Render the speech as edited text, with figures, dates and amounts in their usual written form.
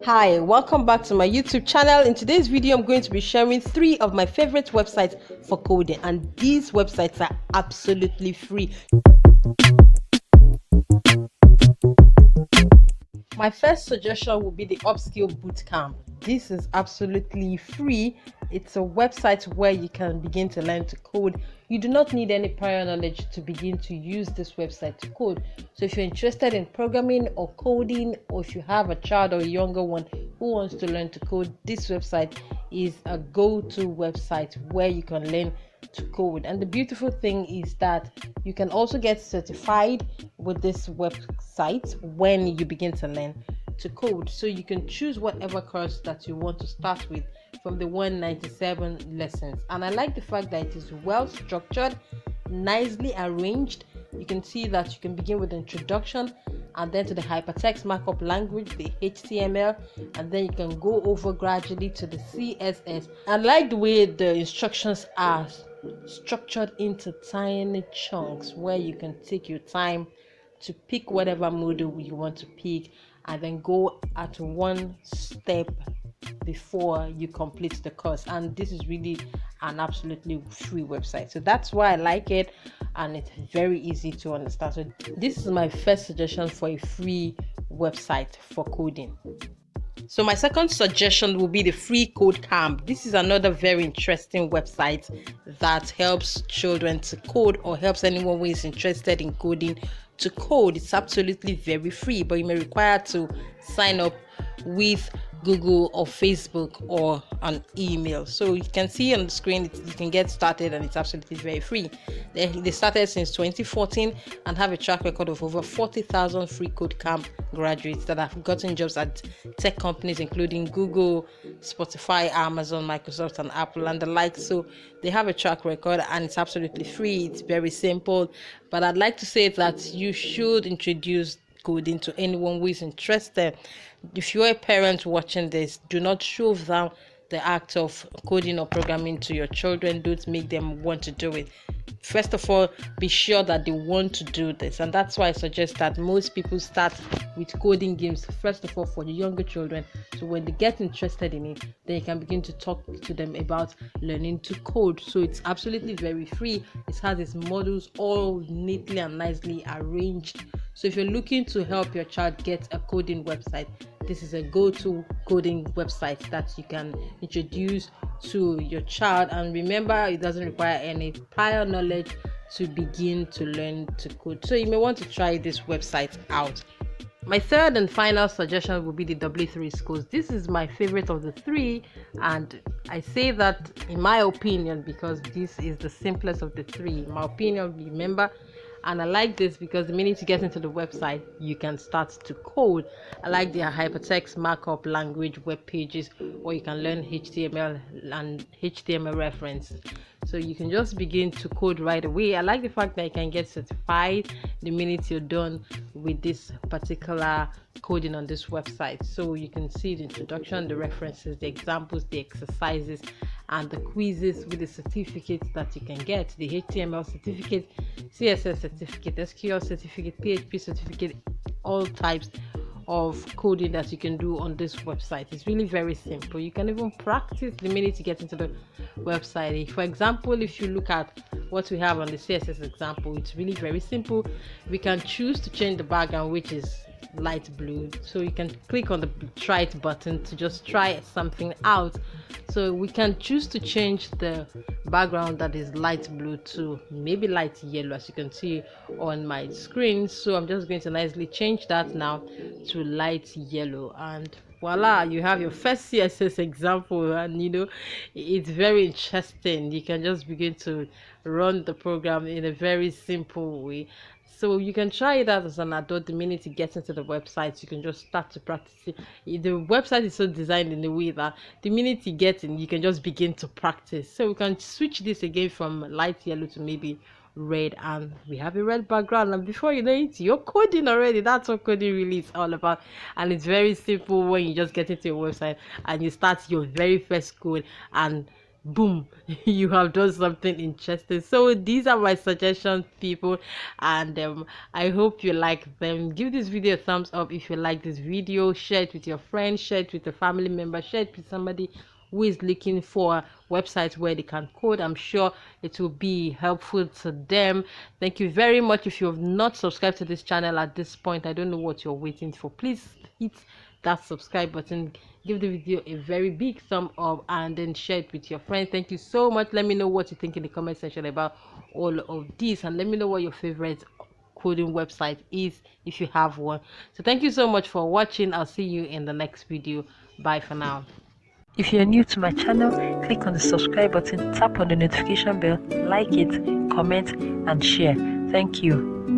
Hi, welcome back to my YouTube channel. In today's video, I'm going to be sharing 3 of my favorite websites for coding, and these websites are absolutely free. My first suggestion would be the Upscale Bootcamp. This is absolutely free. It's a website where you can begin to learn to code. You do not need any prior knowledge to begin to use this website to code. So if you're interested in programming or coding, or if you have a child or a younger one who wants to learn to code, this website is a go-to website where you can learn to code. And the beautiful thing is that you can also get certified with this website when you begin to learn to code. So you can choose whatever course that you want to start with from the 197 lessons. And I like the fact that it is well structured, nicely arranged. You can see that you can begin with the introduction and then to the hypertext markup language, the HTML, and then you can go over gradually to the CSS. I like the way the instructions are structured into tiny chunks where you can take your time to pick whatever module you want to pick and then go at one step before you complete the course. And this is really an absolutely free website, so that's why I like it, and it's very easy to understand. So this is my first suggestion for a free website for coding. So my second suggestion will be the Freecodecamp. This is another very interesting website that helps children to code, or helps anyone who is interested in coding to code. It's absolutely very free, but you may require to sign up with Google or Facebook or an email. So you can see on the screen, you can get started, and it's absolutely very free. They started since 2014 and have a track record of over 40,000 Freecodecamp graduates that have gotten jobs at tech companies including Google, Spotify, Amazon, Microsoft, and Apple, and the like. So they have a track record, and it's absolutely free. It's very simple, but I'd like to say that you should introduce coding to anyone who is interested. If you're a parent watching this, do not shove down the act of coding or programming to your children. Don't make them want to do it. First of all, be sure that they want to do this, and that's why I suggest that most people start with coding games first of all for the younger children, so when they get interested in it, then you can begin to talk to them about learning to code. So it's absolutely very free. It has its modules all neatly and nicely arranged. So if you're looking to help your child get a coding website, this is a go-to coding website that you can introduce to your child. And remember, it doesn't require any prior knowledge to begin to learn to code. So you may want to try this website out. My third and final suggestion would be the W3 schools. This is my favorite of the 3, and I say that in my opinion because this is the simplest of the 3. In my opinion, remember. And I like this because the minute you get into the website, you can start to code. I like their hypertext markup language web pages, or you can learn HTML and HTML reference. So you can just begin to code right away. I like the fact that you can get certified the minute you're done with this particular coding on this website. So you can see the introduction, the references, the examples, the exercises, and the quizzes with the certificates that you can get: the HTML certificate, CSS certificate, SQL certificate, PHP certificate, all types of coding that you can do on this website. It's really very simple. You can even practice the minute you get into the website. For example, if you look at what we have on the CSS example, it's really very simple. We can choose to change the background, which is light blue, so you can click on the try it button to just try something out. So we can choose to change the background that is light blue to maybe light yellow, as you can see on my screen. So I'm just going to nicely change that now to light yellow, and voila, you have your first CSS example. And it's very interesting. You can just begin to run the program in a very simple way. So you can try it out as an adult. The minute you get into the website, you can just start to practice it. The website is so designed in a way that the minute you get in, you can just begin to practice. So we can switch this again from light yellow to maybe red, and we have a red background, and before you know it, you're coding already. That's what coding really is all about. And it's very simple when you just get into your website and you start your very first code, and boom, you have done something interesting. So these are my suggestions, people, and I hope you like them. Give this video a thumbs up if you like this video. Share it with your friends, share it with a family member, share it with somebody who is looking for websites where they can code. I'm sure it will be helpful to them. Thank you very much. If you have not subscribed to this channel at this point, I don't know what you're waiting for. Please hit that subscribe button, give the video a very big thumb up, and then share it with your friends. Thank you so much. Let me know what you think in the comment section about all of this, and let me know what your favorite coding website is if you have one. So thank you so much for watching. I'll see you in the next video. Bye for now. If you're new to my channel, click on the subscribe button, tap on the notification bell, like it, comment, and share. Thank you.